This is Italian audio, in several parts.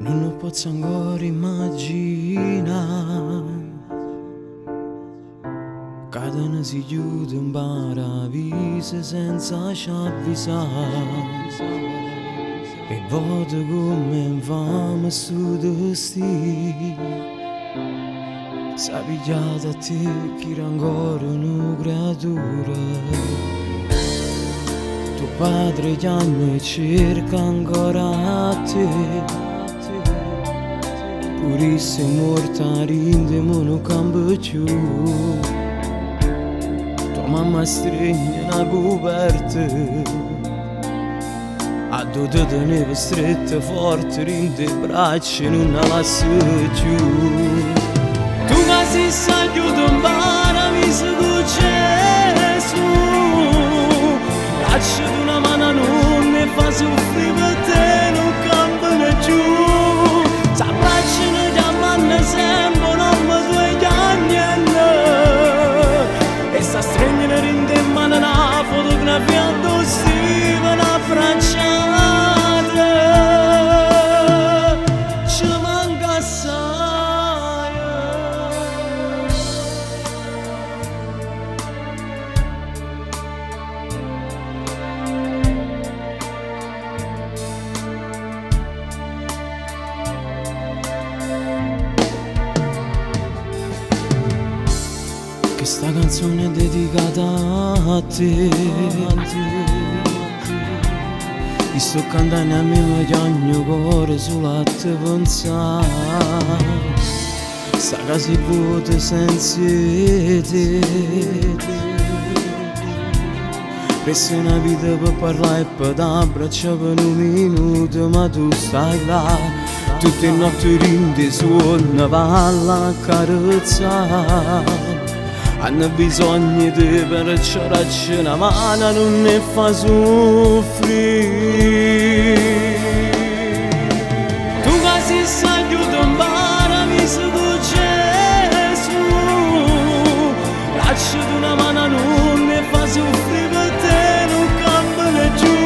Non lo posso ancora immaginare. Cada ne si chiude un paradiso senza ci avvisare. E voto come infame su destino. S'ha pigliato a te chi era ancora una creatura. Tuo padre chiama e cerca ancora a te. Purissimo morta rinde ma non cambia più. Tua mamma stringe una coperta. A due te teneva stretta forte, rinde braccia e non la lascia più. Tu che si sa chiudo un paradiso con Gesù. Lasciati una mano non ne fa soffrire per te, non cambia più. S'abbracciano e chiamano sempre, non mi sveglia niente. E sta stringendo rinde in mano una fotografia addosso, una abbracciata. Ci manca assai. Questa canzone è dedicata a te. Ti sto cantando a me ma ogni cuore solo a te pensare. Sta casa è vuota senza te. Resta una vita per parlare e per t'abbracciare per un minuto, ma tu stai là. Tutte le notti rinde suona, palla a carezzare. Hanno bisogno di perciarci una mano, non ne fa soffrire. Tu che si sa chiudo un paradiso con Gesù. Lasciati una mano, non ne fa soffrire per te, non cambia più.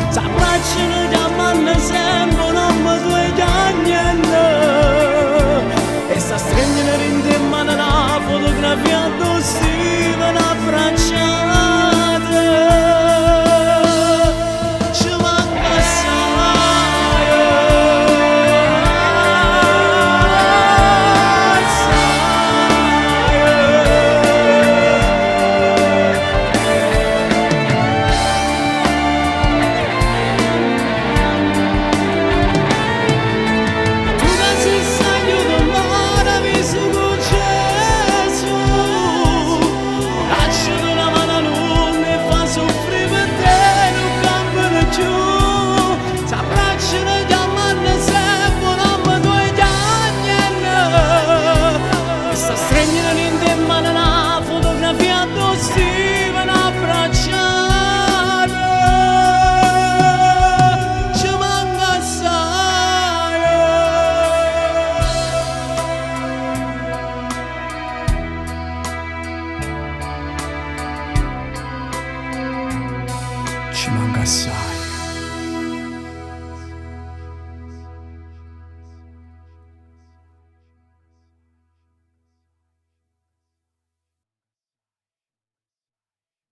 S'abbracciano, chiamano sempre, non mi sveglia niente. E sta stringendo rinde in mano una fotografia addosso, una abbracciata. Ci manca assai, tu che si sa chiudo un paradiso con Gesù. Lasciati una mano, non ne fa soffrire per te, non cambia più. S'abbracciano e chiamano sempre, non mi sveglia niente. E sta stringendo rinde in mano una fotografia addosso, una abbracciata. Ci manca assai. Ci manca assai.